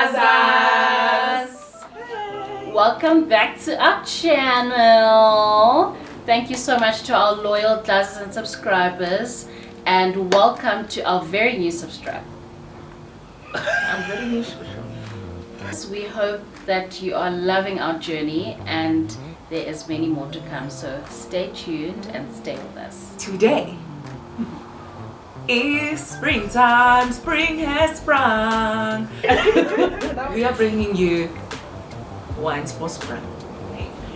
DLAZZERS! Welcome back to our channel. Thank you so much to our loyal DLAZZERS and subscribers, and welcome to our very new subscriber. I'm very new. We hope that you are loving our journey and there is many more to come, so stay tuned and stay with us. Today is springtime, spring has sprung. We are bringing you wines for spring.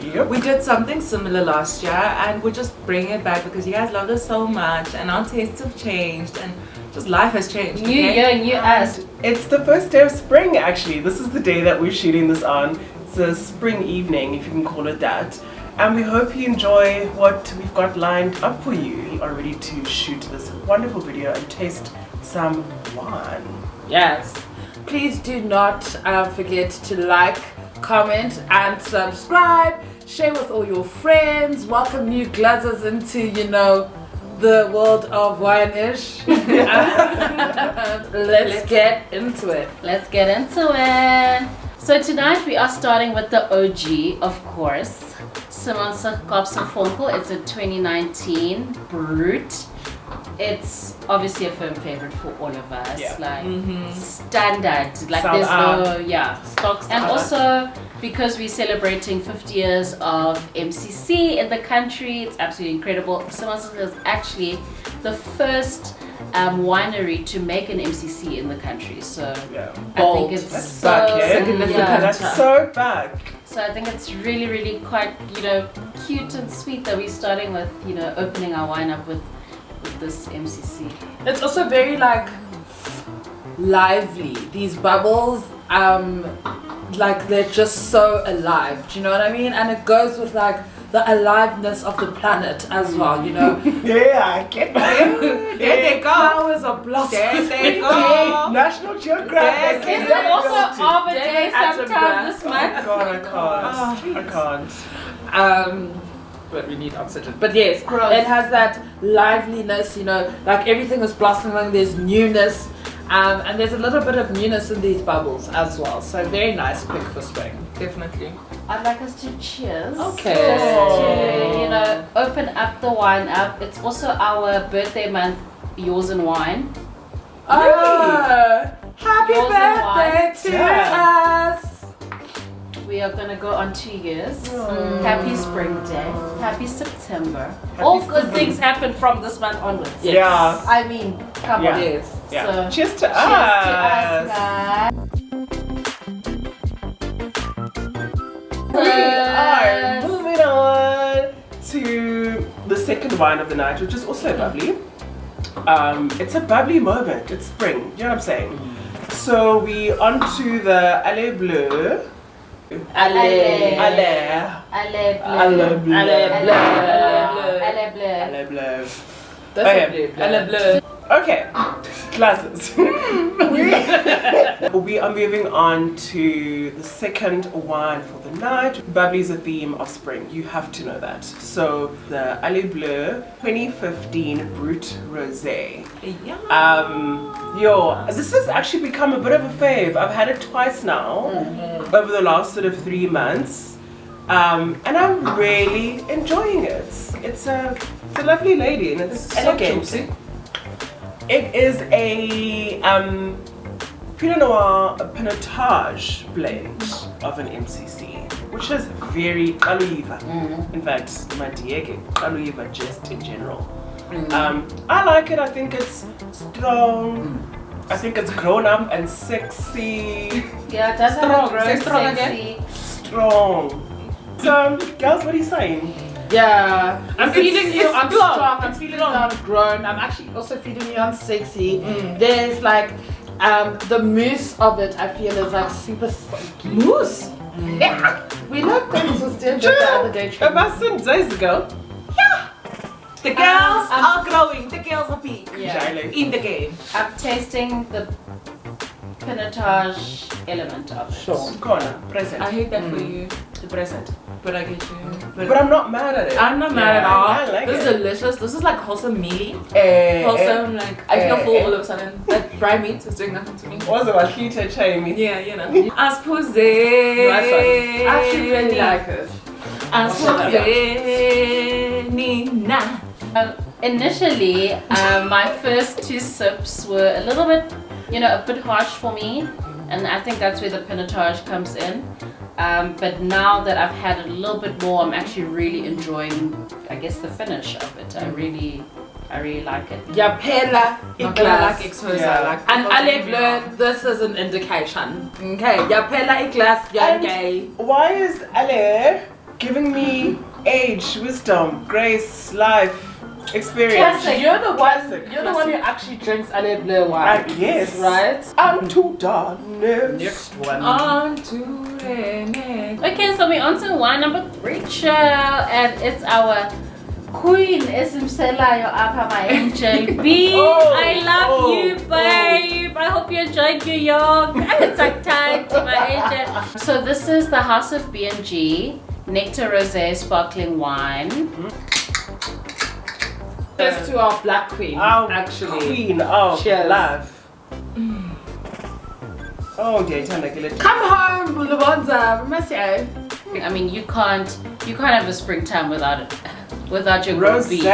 Yep. We did something similar last year and we're just bringing it back because you guys loved us so much and our tastes have changed and just life has changed. New year, new us. It's the first day of spring actually. This is the day that we're shooting this on. It's a spring evening, if you can call it that. And we hope you enjoy what we've got lined up for you. We are ready to shoot this wonderful video and taste some wine. Yes. Please do not forget to like, comment and subscribe. Share with all your friends. Welcome new DLAZZERS into, you know, the world of wine-ish. Let's get into it. Let's get into it. So tonight we are starting with the OG, of course. Simonsig Kaapse Vonkel. It's a 2019 Brut. It's obviously a firm favorite for all of us. Yeah. Like standard. Like Sound there's out. no Stocks and also because we're celebrating 50 years of MCC in the country, it's absolutely incredible. Simonsig is actually the first winery to make an MCC in the country, so Yeah. I think it's That's so back, eh? significant. yeah. That's so back. So I think it's really quite, you know, cute and sweet that we're starting with, you know, opening our wine up with this MCC. It's also very like lively. These bubbles, like they're just so alive. Do you know what I mean? And it goes with like the aliveness of the planet as well. You know. Yeah, I get that. There they go. Flowers are blossoming. There they go. National Geographic. Yes, Is it also Arbor Day Day sometime this Oh month? God, I can't. But we need oxygen. But yes, Gross. it has that liveliness, you know, like everything is blossoming, there's newness, and there's a little bit of newness in these bubbles as well. So very nice pick for spring, definitely. I'd like us to cheers. Okay. Just to, you know, open up the wine up. It's also our birthday month, yours and wine. Oh, happy Yours and birthday to Yeah. us! We are gonna go on 2 years. Mm. Happy spring day. Happy September. All good September. things happen from this month onwards. Yes. Yeah. I mean, come Yeah. on. Yes. Yeah. So, Cheers to cheers us. to us, guys. We are moving on to the second wine of the night, which is also bubbly. It's a bubbly moment. It's spring. You know what I'm saying? So we on to the Allée Bleue. Allée. Allée. Allée Bleue. Allée Bleue. Allée Bleue. Allée Bleue. Allée Bleue. That's Okay. a blue. Allée Bleue. Okay, classes. We are moving on to the second wine for the night. Bubbly is a theme of spring. You have to know that. So the Allée Bleue 2015 Brut Rosé. This has actually become a bit of a fave. I've had it twice now over the last sort of 3 months. And I'm really enjoying it. It's a lovely lady and it's elegant. juicy. It is a Pinot Noir Pinotage blend of an MCC, which is very Kaluiva. In fact, my Diego Kaluiva just in general. I like it. I think it's strong. I think it's grown up and sexy. Yeah, it does have Strong. a grown Say strong sexy. Strong. So, girls, what are you saying? Yeah, I'm feeling you it's on strong. strong, I'm feeling you on grown, I'm actually also feeling you on sexy. There's like, the mousse of it I feel is like super funky. Mousse. Yeah, we love things was doing that the other day. About some days ago. The girls are growing, the girls are big. Yeah. Shining. In the game. I'm tasting the pinotage element of it. Sure. Go on, present. I hate that for you, The present. but I get you. But I'm not mad at it. I'm not mad at all. I like This it. is delicious. This is like wholesome mealy. Eh, Wholesome, like I feel full all of a sudden. That dry meat is doing nothing to me. What's it about? Heater chimey. Yeah, you know. Aspose. Nice one. I actually really like it. Aspose. Nina. Initially, my first 2 sips were a little bit, a bit harsh for me, and I think that's where the pinotage comes in. But now that I've had a little bit more, I'm actually really enjoying, I guess, the finish of it. I really like it. Yaphela Iglas. iglas. Yeah. And Allée Bleue, this is an indication. Okay, Yaphela iglas, you're And gay. why is Allée giving me age, wisdom, grace, life, experience? Classic. You're the Classic. one. You're the one who actually drinks Allée Bleue wine. I guess. Right. I'm too done. Next one. On to the next. Okay, so we're on to wine number 3, child, and it's our Queen Esimselayo Apha, my angel. B, I love you, babe. I hope you enjoyed New York. It's like time to my angel. So this is the House of BNG Nectar Rosé sparkling wine. Cheers to our black queen. Our actually. queen of Cheers. love. Oh, dear, it. Come home, Lebonza. We miss you. I mean, you can't have a springtime without it, without your Rosé B.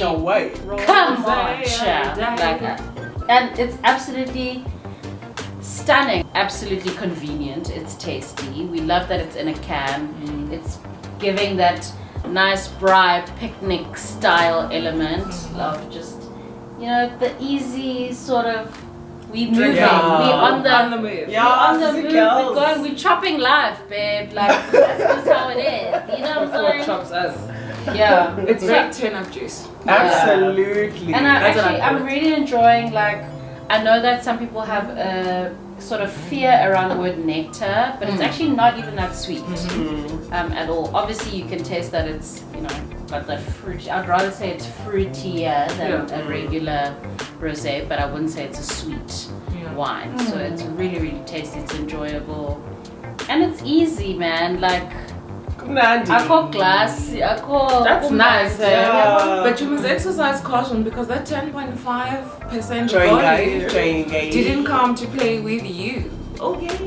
all the way. Come on, child. Like that. And it's absolutely stunning, absolutely convenient. It's tasty. We love that it's in a can. It's giving that nice bright picnic style element of just, the easy sort of, we moving, Yeah. we on the move. Yeah, we're on the sissy move, girls. we're going, we're chopping life, babe. Like that's just how it is. You know what That's I'm what saying? chops us. Yeah. It's like turnip juice. Absolutely. And That's what I I'm call it. really enjoying, like, I know that some people have a sort of fear around the word nectar, but it's actually not even that sweet at all. Obviously, you can taste that it's, got that fruit. I'd rather say it's fruitier than a regular rosé, but I wouldn't say it's a sweet wine. So it's really, really tasty. It's enjoyable. And it's easy, man. Like, Nandi. I call glass. I call. That's nice, eh? Yeah. But you must exercise caution because that 10.5% Join body guys. didn't come to play with you. Okay.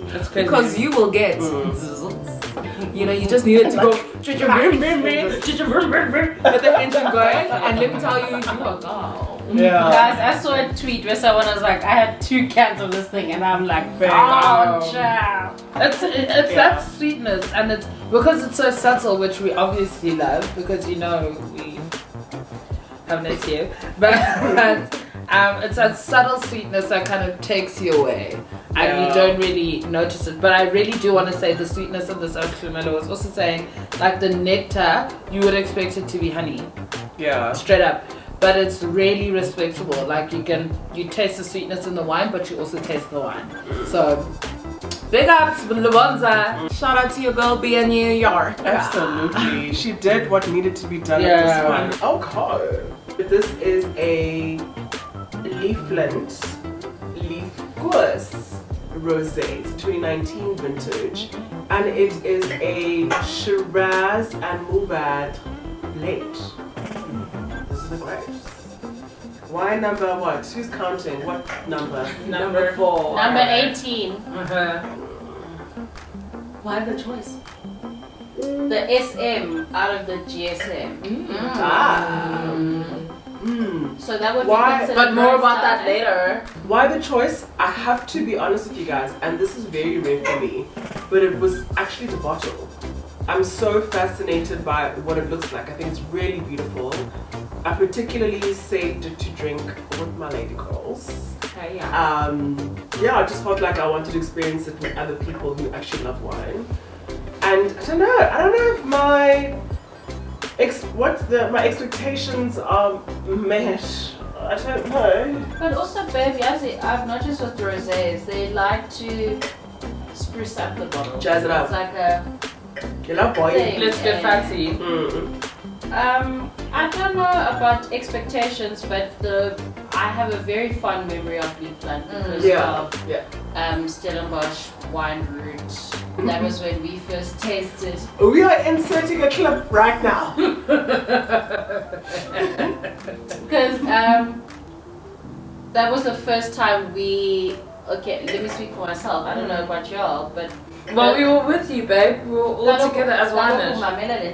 That's crazy. Because you will get you just needed to go get the engine going, and let me tell you, you are gone. Yeah. Guys, I saw a tweet where someone was like, I had 2 cans of this thing, and I'm like, Bang. oh, child. It's that sweetness, and it's because it's so subtle, which we obviously love because we have no here, but it's that subtle sweetness that kind of takes you away, and you don't really notice it. But I really do want to say the sweetness of this Oxfamelo was also saying, like the nectar, you would expect it to be honey, straight up. But it's really respectable. Like you taste the sweetness in the wine, but you also taste the wine. So big ups, Lebonza. Shout out to your girl B in New York. Absolutely. She did what needed to be done with this one. Okay. This is a Liefland Liefkoos Rosé. It's 2019 vintage. And it is a Shiraz and Mourvèdre blend. This is the grapes. Wine number what? Who's counting? What number? Number 4. Number 18. Why the choice? The SM out of the GSM. So that would Why- be considered But more about Brut that later. Why the choice? I have to be honest with you guys, and this is very rare for me, but it was actually the bottle. I'm so fascinated by what it looks like. I think it's really beautiful. I particularly saved it to drink with my lady girls. I just felt like I wanted to experience it with other people who actually love wine. And I don't know if my expectations are met. I don't know. But also, babe, I've noticed with rosés, they like to spruce up the bottle. Jazz it up. It's like a You love boy. thing. Let's get fancy. Mm. I don't know about expectations, but I have a very fond memory of Liefland because of Stellenbosch wine route. That was when we first tasted. We are inserting a clip right now. Because that was the first time okay, let me speak for myself. I don't know about y'all, but Well, we were with you, babe. We were all together as WINES.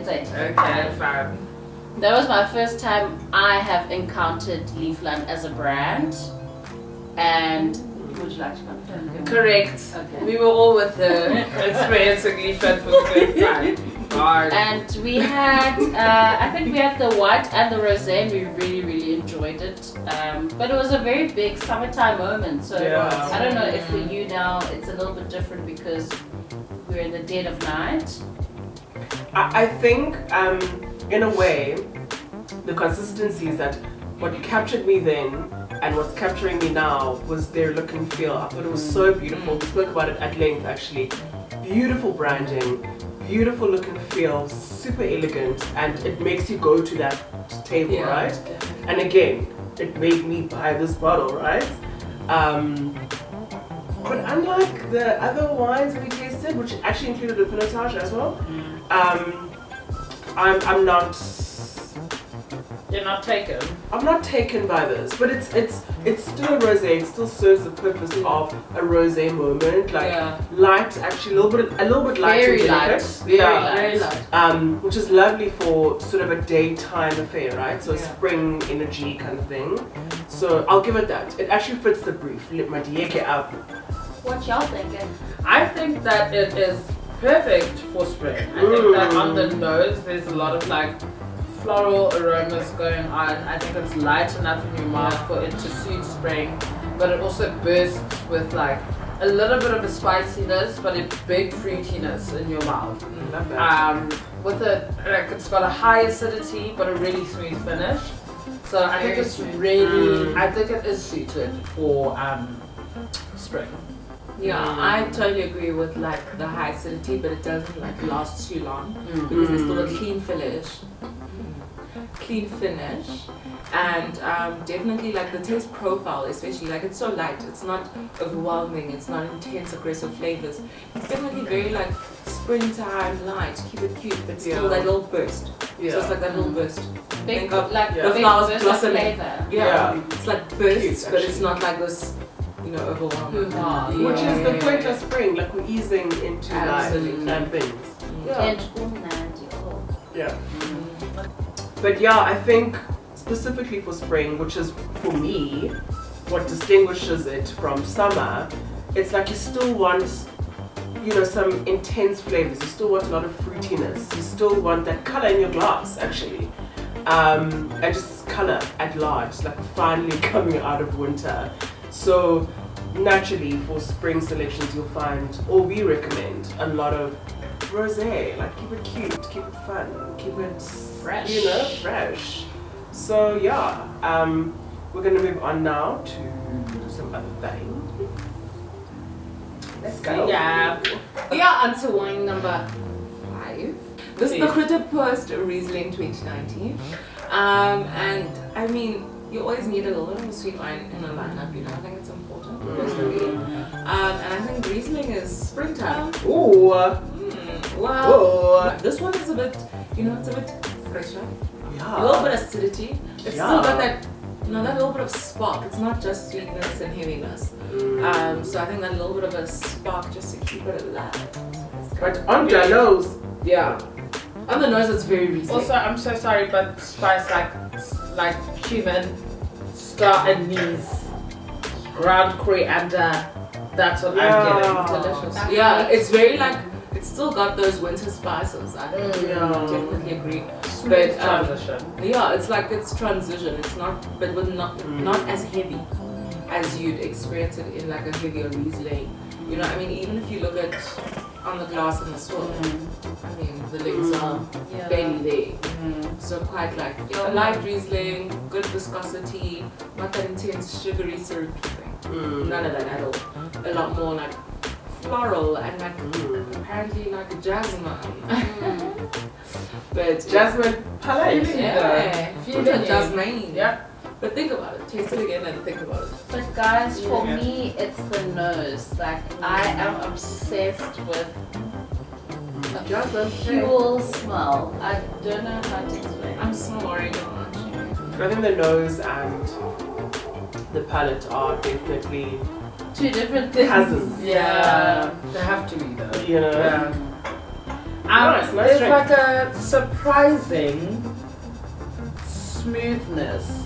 Okay, fine. That was my first time I have encountered Liefland as a brand. And would you like to confirm? Correct. Okay. We were all with her experiencing Liefland for the first time. And we had, I think we had the white and the rosé, and we really, really enjoyed it. But it was a very big summertime moment. So I don't know if for you now it's a little bit different because we're in the dead of night. I think, in a way, the consistency is that what captured me then and what's capturing me now was their look and feel. I thought it was so beautiful. We spoke about it at length actually. Beautiful branding, beautiful look and feel, super elegant, and it makes you go to that table, right? Definitely. And again, it made me buy this bottle, right? But unlike the other wines we tasted, which actually included a pinotage as well, I'm not. You're not taken. I'm not taken by this, but it's still a rosé. It still serves the purpose of a rosé moment, like light, actually a little bit light, very and light, very light. Which is lovely for sort of a daytime affair, right? So spring energy kind of thing. So I'll give it that. It actually fits the brief. Let my dieke up. What y'all thinking? I think that it is perfect for spring. I think that on the nose there's a lot of like floral aromas going on. I think it's light enough in your mouth for it to suit spring, but it also bursts with like a little bit of a spiciness, but a big fruitiness in your mouth. Love that. With it's got a high acidity, but a really smooth finish. So I think it's really, I think it is suited for spring. Yeah, I totally agree with like the high acidity, but it doesn't like last too long because there's still a clean finish, and definitely like the taste profile, especially like it's so light, it's not overwhelming, it's not intense aggressive flavors. It's definitely very like springtime light, keep it cute, but still that little burst. So it's like that little burst. Big, of like the flowers blossoming. Flavor. It's like bursts, but it's not like this, you know, overwhelming. Which is the point of spring, like we're easing into life and things. But yeah, I think specifically for spring, which is for me, what distinguishes it from summer, it's like you still want, you know, some intense flavors. You still want a lot of fruitiness. You still want that color in your glass, actually. And just color at large, like finally coming out of winter. So naturally for spring selections, you'll find, or we recommend, a lot of rosé. Like keep it cute, keep it fun, keep it fresh, you know, fresh. So yeah, we're gonna move on now to some other things. Let's go. Yeah, we are on to wine number 5. This is the Groote Riesling 2019. And I mean, you always need a little bit of a sweet wine in a lineup, you know. I think it's important personally. And I think Riesling is springtime. Ooh. Wow. This one is a bit, you know, it's a bit fresher. Yeah. A little bit of acidity. It's still got that, you know, that little bit of spark. It's not just sweetness and heaviness. So I think that little bit of a spark just to keep it alive. But on the nose. Yeah. On the nose, it's very Riesling. Also, I'm so sorry, but spice like cumin, star anise, ground coriander. That's what I'm getting. Delicious. Yeah, it's very like, it's still got those winter spices. I definitely agree. But transition. Yeah, it's like it's transition. It's not, but with not as heavy as you'd experience it in like a heavier Riesling. You know, I mean, even if you look at on the glass and the swirl, I mean, the legs are barely there. So quite like a light Riesling, good viscosity, not that intense sugary syrupy thing. None of that at all. A lot more like floral and like apparently like a jasmine. But Jasmine palette. Fruit of jasmine. Yeah. But think about it. Taste it again and think about it. But guys, for Yeah. me, it's the nose. Like, I am obsessed with Just the fuel smell. I don't know how to explain. I'm sorry, gosh. I think the nose and the palate are definitely Two different things. cousins. Yeah, they have to be though. You know? Yeah. Nice There's drink. like a surprising smoothness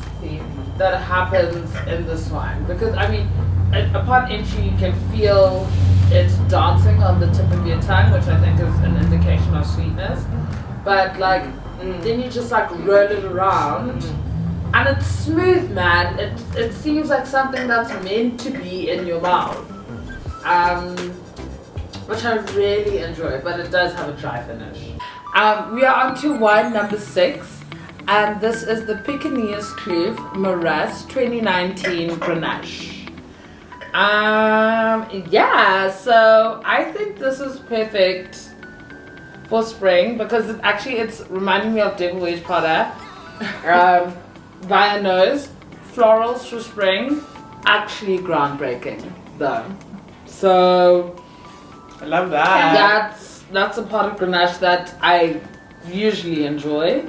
that happens in this wine because I mean, upon entry you can feel it dancing on the tip of your tongue, which I think is an indication of sweetness. But like, then you just like roll it around, and it's smooth, man. It seems like something that's meant to be in your mouth. Which I really enjoy, but it does have a dry finish. We are on to wine number 6, and this is the Piekenierskloof Marras 2019 Grenache. Yeah, so I think this is perfect for spring because it's reminding me of Devil Wedge Powder. Via nose, florals for spring, actually groundbreaking though. So I love that. that's a part of Grenache that I usually enjoy.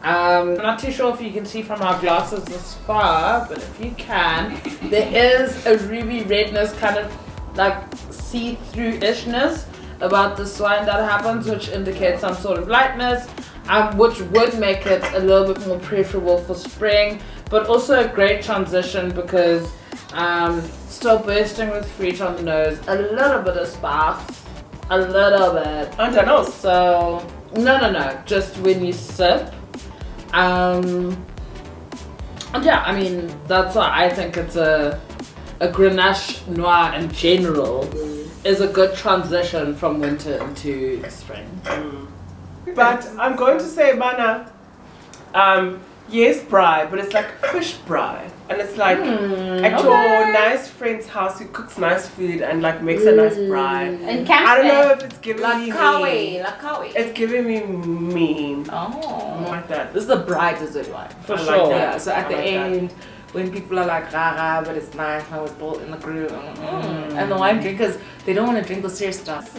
I'm not too sure if you can see from our glasses this far, but if you can, there is a ruby redness, kind of like see-through-ishness about this wine that happens, which indicates some sort of lightness, which would make it a little bit more preferable for spring, but also a great transition because still bursting with fruit on the nose, a little bit of spice, a little bit. I don't know. So no, just when you sip. And yeah, I mean that's why I think it's a Grenache Noir in general is a good transition from winter into spring. But I'm going to say, Mana, yes, braai, but it's like fish braai. And it's like at your nice friend's house who cooks nice food and like makes a nice braai. And I don't know if it's giving me Lakawi. It's giving me mean. Oh. Like that. This is the bride dessert wine. For I sure. like that. Yeah, so at I the like that. end, when people are like, rah, but it's nice, how it's built in the groove. And the wine drinkers, they don't want to drink the serious stuff.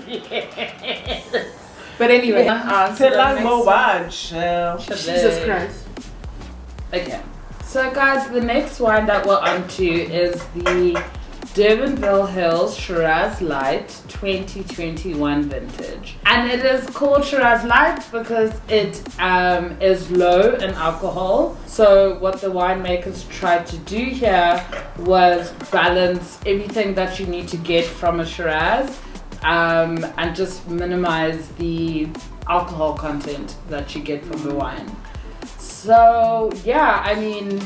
But anyway, so Tell the us next- more watch. Jesus Christ. Okay. So guys, the next wine that we're onto is the Durbanville Hills Shiraz Light 2021 vintage. And it is called Shiraz Light because it is low in alcohol. So what the winemakers tried to do here was balance everything that you need to get from a Shiraz and just minimize the alcohol content that you get from the wine. So yeah, I mean,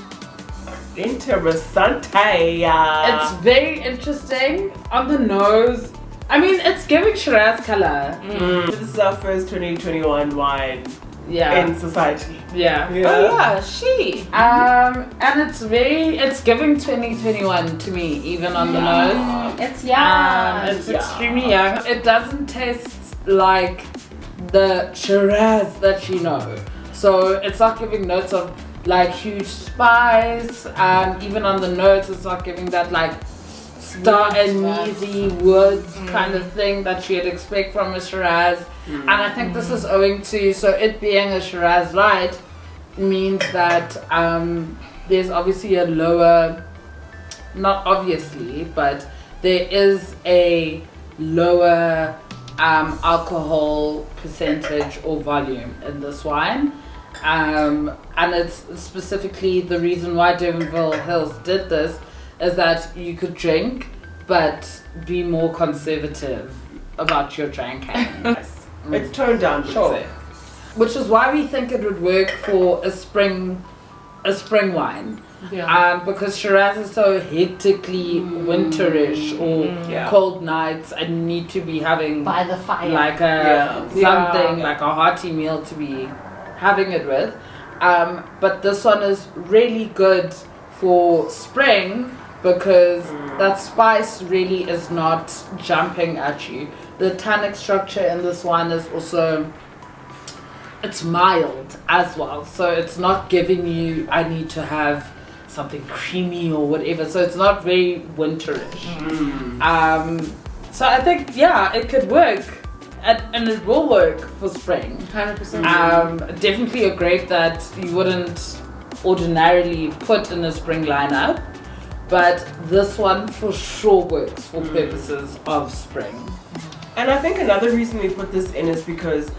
Interessante. it's very interesting on the nose. I mean, it's giving Shiraz color. This is our first 2021 wine Yeah, in society. yeah. Oh yeah, she. And it's giving 2021 to me, even on the nose. It's young. It's extremely young. It doesn't taste like the Shiraz that you know. So it's not giving notes of like huge spice. Even on the notes, it's not giving that like star aneasy wood kind of thing that you'd expect from a Shiraz. And I think this is owing to, so it being a Shiraz Light means that there's obviously a lower, not obviously, but there is a lower alcohol percentage or volume in this wine. And it's specifically the reason why Durbanville Hills did this is that you could drink but be more conservative about your drinking. Yes. It's toned down, would Sure. say. Which is why we think it would work for a spring wine. Yeah. Because Shiraz is so hectically winterish or Yeah. cold nights and need to be having By the fire. like something like a hearty meal to be having it with. But this one is really good for spring because that spice really is not jumping at you. The tannic structure in this one is also, it's mild as well, so it's not giving you, I need to have something creamy or whatever. So it's not very winterish. So I think it could work, and it will work for spring. 100%. Definitely a grape that you wouldn't ordinarily put in a spring lineup, but this one for sure works for purposes of spring. And I think another reason we put this in is because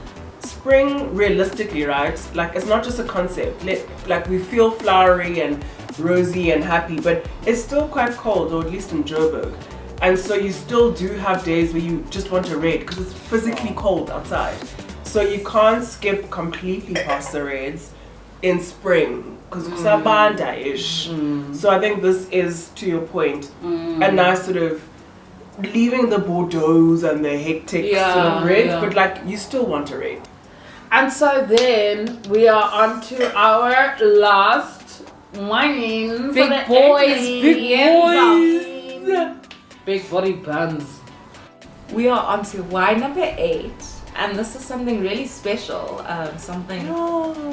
spring, realistically, right? Like, it's not just a concept. Like, we feel flowery and rosy and happy, but it's still quite cold, or at least in Joburg. And so you still do have days where you just want a red because it's physically cold outside. So you can't skip completely past the reds in spring because it's kusabanda-ish. So I think this is, to your point, a nice sort of leaving the Bordeaux and the hectic sort of reds, but like you still want a red. And so then we are on to our last wine. Big boys. Big body buns. We are on to wine number 8, and this is something really special, something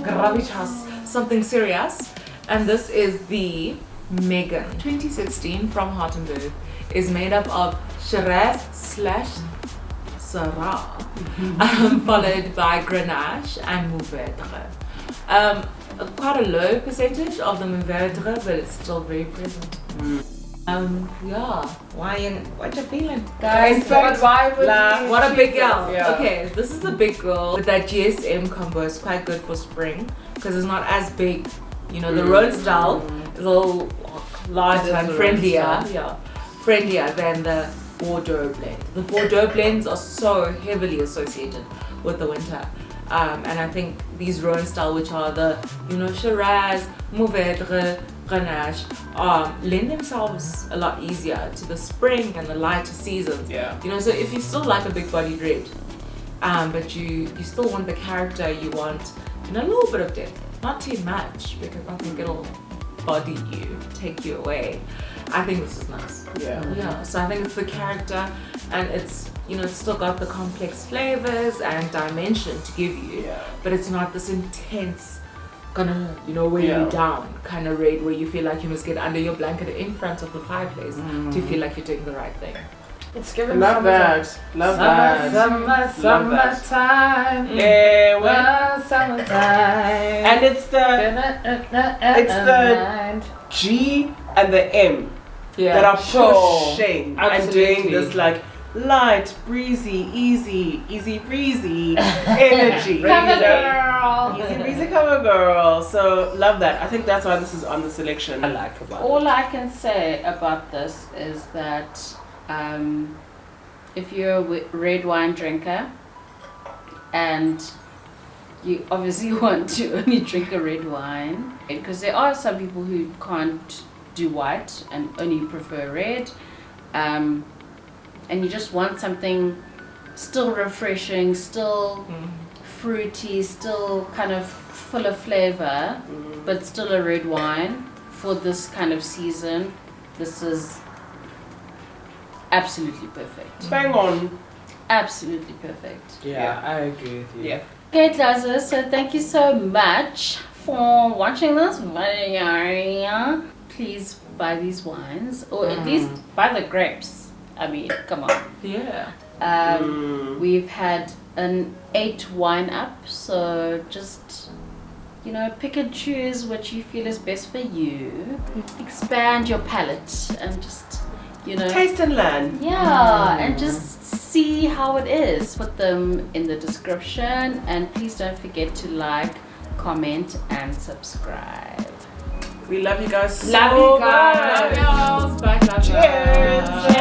gravitas, something serious, and this is the Megan 2016 from Hartenberg. Is made up of Shiraz / Syrah, followed by Grenache and Mourvedre. Quite a low percentage of the Mourvedre, but it's still very present. What you feeling, guys? What a big girl. Yeah. Okay, this is a big girl with that GSM combo. It's quite good for spring because it's not as big. You know, the Rhone style is a little larger and friendlier. Friendlier than the Bordeaux blend. The Bordeaux blends are so heavily associated with the winter. And I think these Rhone style, which are the, Shiraz, Mourvedre, Grenache, lend themselves a lot easier to the spring and the lighter seasons. Yeah. So if you still like a big bodied red, but you still want the character, you want a little bit of depth, not too much, because I think it'll body you, take you away. I think this is nice. Yeah. So I think it's the character, and it's it's still got the complex flavors and dimension to give you, but it's not this intense gonna weigh you down kind of red where you feel like you must get under your blanket in front of the fireplace to feel like you're doing the right thing. It's given Love summertime. Summertime. And it's the G and the M that are pushing and doing this like light, breezy, easy breezy energy. Cover girl. Easy breezy cover girl. So love that. I think that's why this is on the selection. I like about it. All I can say about this is that if you're a red wine drinker and you obviously want to only drink a red wine, because there are some people who can't do white and only prefer red, and you just want something still refreshing, still fruity, still kind of full of flavor, but still a red wine for this kind of season. This is absolutely perfect. Bang on. Absolutely perfect. Yeah, I agree with you. Yeah. Okay, DLAZZERS, so thank you so much for watching this video. Please buy these wines, or at least buy the grapes. I mean, come on. Yeah. We've had an 8 wine up, so just pick and choose what you feel is best for you. Expand your palate and just Taste and learn. Yeah, and just see how it is. Put them in the description, and please don't forget to like, comment, and subscribe. We love you guys so Love you guys. much. Love y'all. Bye. Cheers.